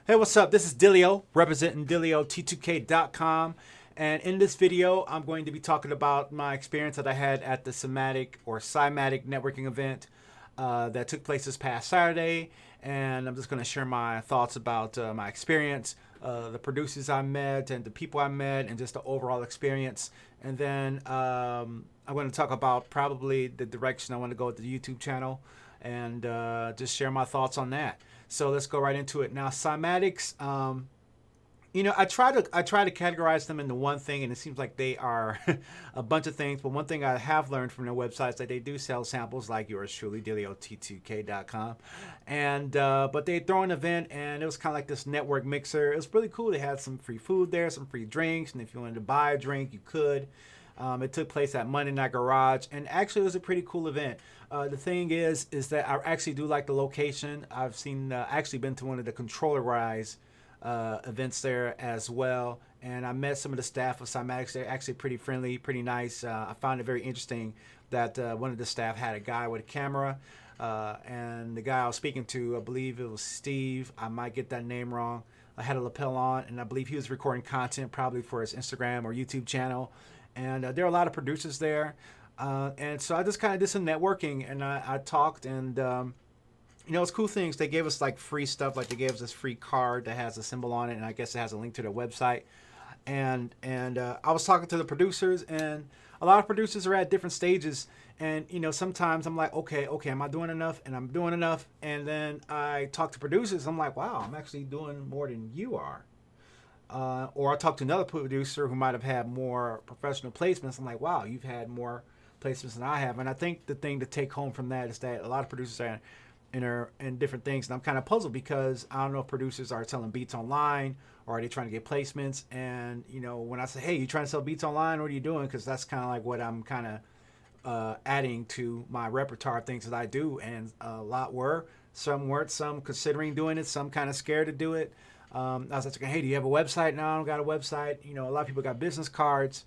Hey, what's up? This is Dillio, representing DillioT2K.com. And in this video, I'm going to be talking about my experience that I had at the Cymatics networking event that took place this past Saturday. And I'm just going to share my thoughts about my experience, the producers I met, and the people I met, and just the overall experience. And then I'm going to talk about probably the direction I want to go with the YouTube channel and just share my thoughts on that. So let's go right into it. Now, Cymatics, I try to categorize them into one thing, and it seems like they are a bunch of things. But one thing I have learned from their website is that they do sell samples, like yours truly, DillioT2K.com. And but they throw an event, and it was kind of like this network mixer. It was really cool. They had some free food there, some free drinks, and if you wanted to buy a drink, you could. It took place at Monday Night Garage, and actually it was a pretty cool event. The thing is that I actually do like the location. I've actually been to one of the Controller Rise events there as well, and I met some of the staff of Cymatics. They're actually pretty friendly, pretty nice. I found it very interesting that one of the staff had a guy with a camera, and the guy I was speaking to, I believe it was Steve. I might get that name wrong. I had a lapel on, and I believe he was recording content probably for his Instagram or YouTube channel. And there are a lot of producers there. And so I just kind of did some networking, and I talked, and it's cool things. They gave us like free stuff, like they gave us this free card that has a symbol on it, and I guess it has a link to their website. And I was talking to the producers, and a lot of producers are at different stages. And sometimes I'm like, okay, am I doing enough? And I'm doing enough. And then I talk to producers. I'm like, wow, I'm actually doing more than you are. Or I talked to another producer who might have had more professional placements. I'm like, wow, you've had more placements than I have. And I think the thing to take home from that is that a lot of producers are in different things. And I'm kind of puzzled because I don't know if producers are selling beats online or are they trying to get placements. And, when I say, hey, you trying to sell beats online? What are you doing? Because that's kind of like what I'm kind of adding to my repertoire of things that I do. And a lot were. Some weren't. Some considering doing it. Some kind of scared to do it. I was like, hey, do you have a website? No, I don't got a website. A lot of people got business cards,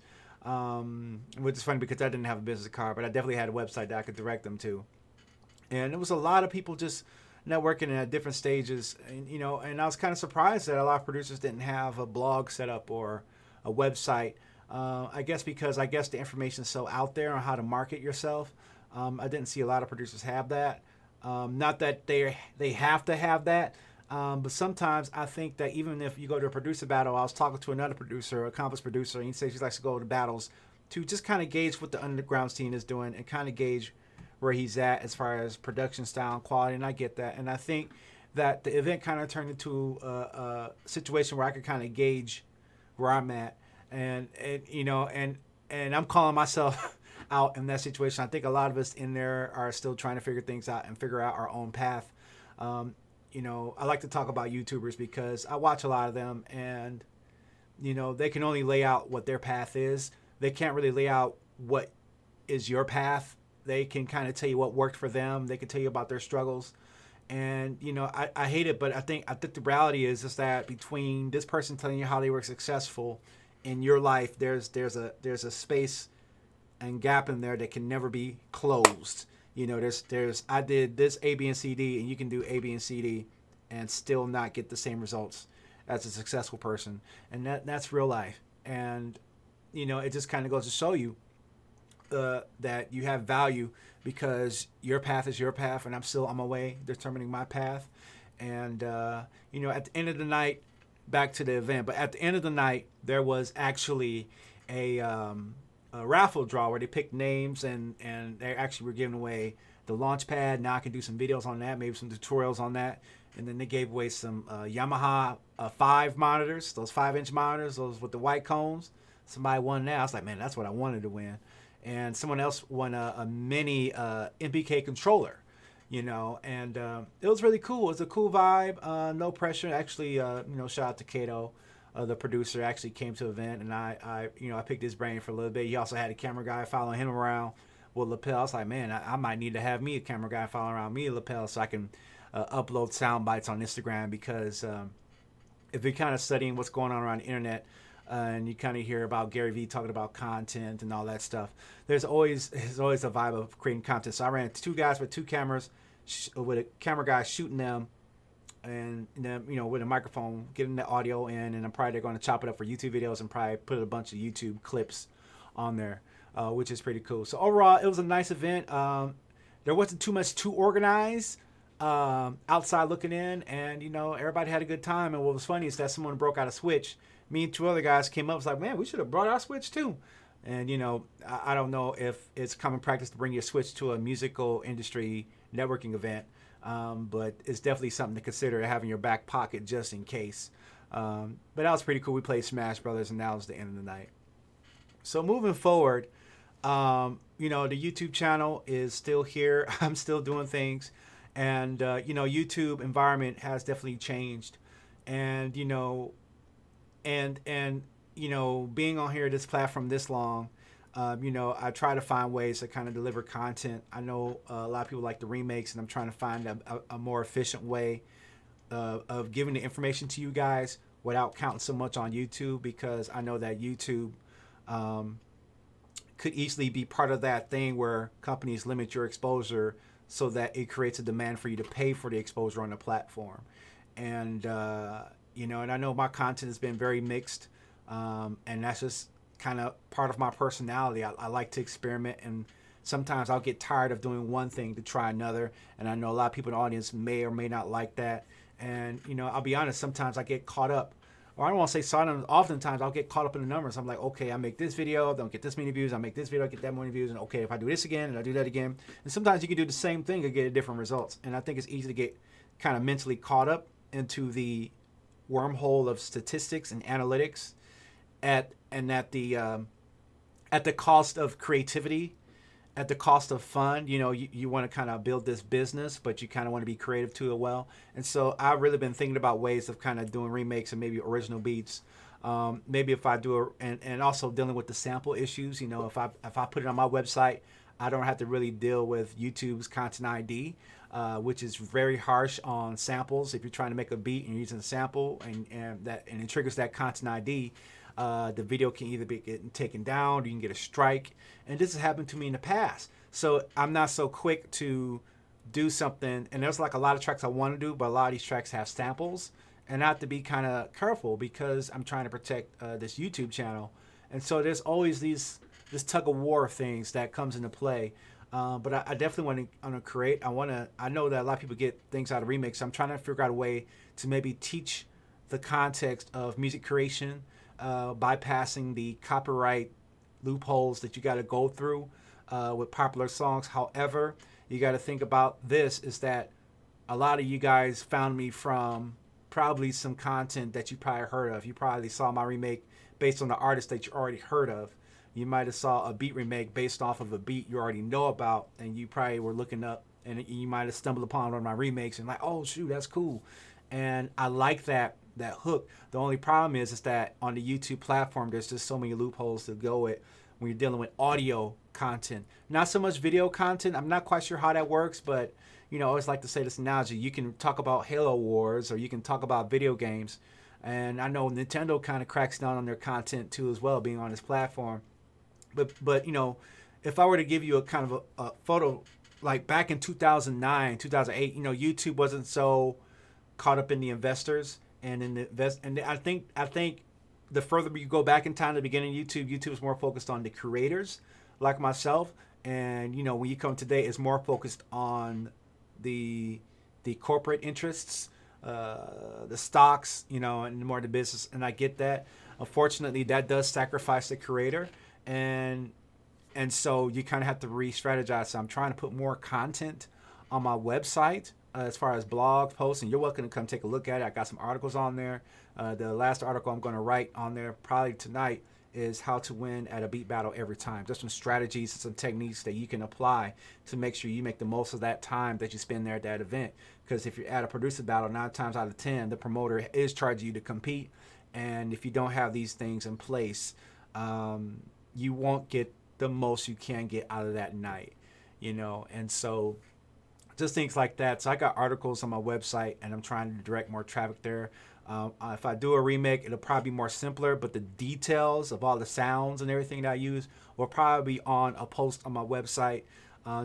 which is funny because I didn't have a business card, but I definitely had a website that I could direct them to. And it was a lot of people just networking at different stages. And I was kind of surprised that a lot of producers didn't have a blog set up or a website. I guess because the information is so out there on how to market yourself. I didn't see a lot of producers have that. Not that they have to have that. But sometimes I think that even if you go to a producer battle, I was talking to another producer, accomplished producer, and he says he likes to go to battles to just kind of gauge what the underground scene is doing and kind of gauge where he's at as far as production style and quality. And I get that. And I think that the event kind of turned into a situation where I could kind of gauge where I'm at. And I'm calling myself out in that situation. I think a lot of us in there are still trying to figure things out and figure out our own path. I like to talk about YouTubers because I watch a lot of them, and they can only lay out what their path is. They can't really lay out what is your path. They can kind of tell you what worked for them. They can tell you about their struggles, and I hate it, but I think the reality is that between this person telling you how they were successful in your life, there's a space and gap in there that can never be closed. I did this A, B, and C, D, and you can do A, B, and C, D and still not get the same results as a successful person. And that's real life. And, it just kind of goes to show you that you have value because your path is your path, and I'm still on my way determining my path. And, at the end of the night, back to the event, but at the end of the night, there was actually a raffle draw where they picked names and they actually were giving away the launch pad. Now I can do some videos on that, maybe some tutorials on that. And then they gave away some Yamaha 5 monitors, those 5-inch monitors, those with the white cones. Somebody won that. I was like, man, that's what I wanted to win. And someone else won a mini MPK controller, and it was really cool. It was a cool vibe, no pressure. Actually, shout out to Kato. The producer actually came to the event, and I picked his brain for a little bit. He also had a camera guy following him around with lapel. I was like, man, I might need to have me a camera guy following around me a lapel so I can upload sound bites on Instagram, because if you're kind of studying what's going on around the internet, and you kind of hear about Gary Vee talking about content and all that stuff, there's always a vibe of creating content. So I ran 2 guys with 2 cameras, with a camera guy shooting them and then with a microphone, getting the audio in, and I'm probably going to chop it up for YouTube videos and probably put a bunch of YouTube clips on there, which is pretty cool. So overall, it was a nice event. There wasn't too much to organize outside looking in, and everybody had a good time. And what was funny is that someone broke out a Switch. Me and two other guys came up, was like, man, we should have brought our Switch too. And I don't know if it's common practice to bring your Switch to a musical industry networking event, but it's definitely something to consider to have in your back pocket just in case. But that was pretty cool. We played Smash Brothers, and that was the end of the night. So moving forward, the YouTube channel is still here. I'm still doing things, and YouTube environment has definitely changed, and being on here, this platform this long, I try to find ways to kind of deliver content. I know a lot of people like the remakes, and I'm trying to find a more efficient way of giving the information to you guys without counting so much on YouTube, because I know that YouTube could easily be part of that thing where companies limit your exposure so that it creates a demand for you to pay for the exposure on the platform. And, and I know my content has been very mixed. And that's just kind of part of my personality. I like to experiment, and sometimes I'll get tired of doing one thing to try another. And I know a lot of people in the audience may or may not like that. And, I'll be honest, sometimes I get caught up, or I don't want to say silent. Oftentimes I'll get caught up in the numbers. I'm like, okay, I make this video, don't get this many views. I make this video, I get that many views. And okay, if I do this again and I do that again. And sometimes you can do the same thing and get different results. And I think it's easy to get kind of mentally caught up into the wormhole of statistics and analytics at the cost of creativity, at the cost of fun. You want to kind of build this business, but you kind of want to be creative too as well. And so I've really been thinking about ways of kind of doing remakes and maybe original beats. Maybe if I do and also dealing with the sample issues. If I put it on my website, I don't have to really deal with YouTube's content ID, which is very harsh on samples. If you're trying to make a beat and you're using a sample and it triggers that content ID, the video can either be getting taken down, or you can get a strike. And this has happened to me in the past. So I'm not so quick to do something. And there's like a lot of tracks I want to do, but a lot of these tracks have samples. And I have to be kind of careful because I'm trying to protect this YouTube channel. And so there's always this tug of war of things that comes into play. But I definitely want to create. I know that a lot of people get things out of remix. So I'm trying to figure out a way to maybe teach the context of music creation, bypassing the copyright loopholes that you got to go through with popular songs. However, you got to think about this is that a lot of you guys found me from probably some content that you probably heard of. You probably saw my remake based on the artist that you already heard of. You might have saw a beat remake based off of a beat you already know about, and you probably were looking up, and you might have stumbled upon one of my remakes and like, oh shoot, that's cool. And I like that hook. The only problem is that on the YouTube platform, there's just so many loopholes to go with when you're dealing with audio content. Not so much video content. I'm not quite sure how that works, but I always like to say this analogy. You can talk about Halo Wars, or you can talk about video games. And I know Nintendo kind of cracks down on their content too as well, being on this platform. But if I were to give you a kind of a photo, like back in 2009, 2008, YouTube wasn't so caught up in the investors and in the and I think the further you go back in time, the beginning of YouTube is more focused on the creators like myself. And when you come today, it's more focused on the corporate interests, the stocks, and more the business. And I get that. Unfortunately, that does sacrifice the creator, and so you kind of have to re-strategize. So I'm trying to put more content on my website as far as blog posts, and you're welcome to come take a look at it. I got some articles on there. The last article I'm going to write on there probably tonight is how to win at a beat battle every time. Just some strategies and some techniques that you can apply to make sure you make the most of that time that you spend there at that event. Because if you're at a producer battle, 9 times out of 10, the promoter is charging you to compete. And if you don't have these things in place, you won't get the most you can get out of that night, and so just things like that. So I got articles on my website, and I'm trying to direct more traffic there. If I do a remake, it'll probably be more simpler, but the details of all the sounds and everything that I use will probably be on a post on my website,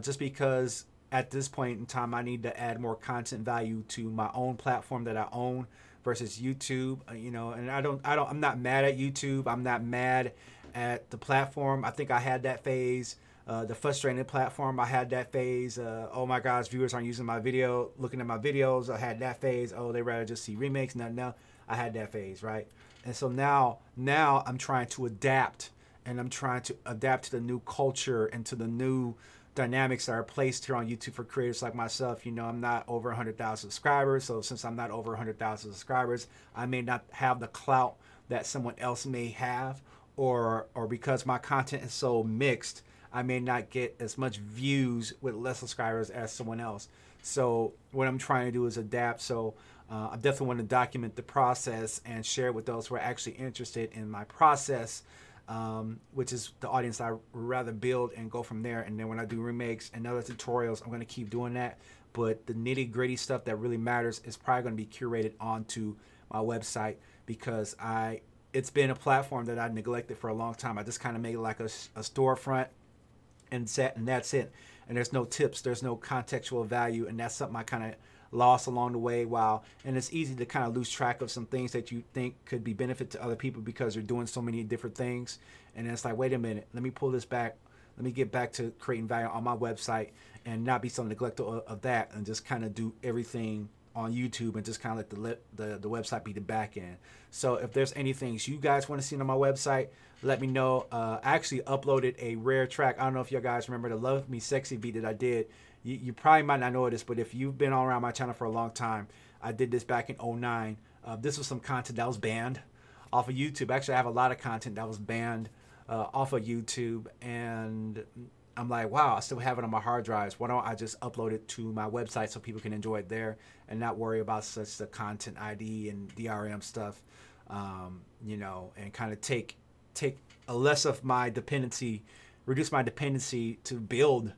just because at this point in time, I need to add more content value to my own platform that I own versus YouTube. You know, and I'm not mad at YouTube. I'm not mad at the platform. I think I had that phase. The frustrated platform, I had that phase. Oh my gosh, viewers aren't using my video, looking at my videos. I had that phase. Oh, they rather just see remakes. No, I had that phase, right? And so now I'm trying to adapt, and I'm trying to adapt to the new culture and to the new dynamics that are placed here on YouTube for creators like myself. You know, I'm not over 100,000 subscribers, so since I'm not over 100,000 subscribers, I may not have the clout that someone else may have, or because my content is so mixed, I may not get as much views with less subscribers as someone else. So what I'm trying to do is adapt. So I definitely want to document the process and share it with those who are actually interested in my process, which is the audience I would rather build and go from there. And then when I do remakes and other tutorials, I'm going to keep doing that. But the nitty gritty stuff that really matters is probably going to be curated onto my website, because it's been a platform that I neglected for a long time. I just kind of made it like a storefront, and that's it. And there's no tips, there's no contextual value, and that's something I kind of lost along the way. And it's easy to kind of lose track of some things that you think could be benefit to other people because you're doing so many different things. And it's like, wait a minute, let me pull this back. Let me get back to creating value on my website and not be so neglectful of that, and just kind of do everything on YouTube and just kind of let the website be the back end. So if there's any things you guys want to see on my website, let me know. I actually uploaded a rare track. I don't know if you guys remember the Love Me Sexy beat that I did. You probably might not know this, but if you've been all around my channel for a long time, I did this back in 2009. This was some content that was banned off of YouTube. Actually, I have a lot of content that was banned off of YouTube, and I'm like, wow, I still have it on my hard drives. Why don't I just upload it to my website so people can enjoy it there and not worry about such the content ID and DRM stuff, you know, and kind of take a less of my dependency, reduce my dependency to build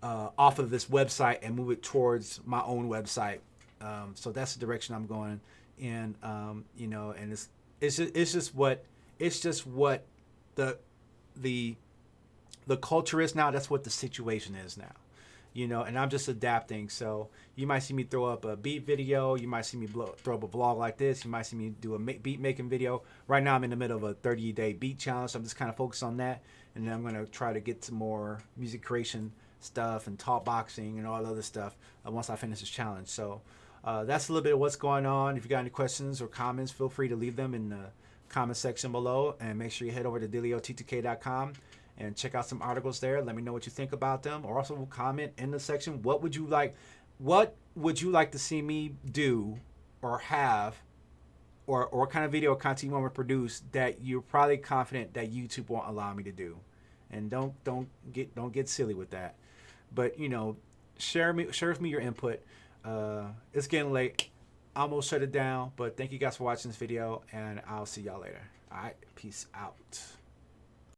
off of this website and move it towards my own website. So that's the direction I'm going in, you know, and it's just what the culture is now. That's what the situation is now, you know, and I'm just adapting. So you might see me throw up a beat video. You might see me throw up a vlog like this. You might see me do a beat making video. Right now I'm in the middle of a 30-day beat challenge. So I'm just kind of focused on that. And then I'm going to try to get to more music creation stuff and talk boxing and all other stuff once I finish this challenge. So that's a little bit of what's going on. If you got any questions or comments, feel free to leave them in the comment section below. And make sure you head over to DillioT2K.com and check out some articles there. Let me know what you think about them, or also comment in the section. What would you like to see me do or have, or what kind of video content you want me to produce that you're probably confident that YouTube won't allow me to do? And don't get silly with that. But you know, share with me your input. It's getting late. I almost shut it down, but thank you guys for watching this video, and I'll see y'all later. All right, peace out.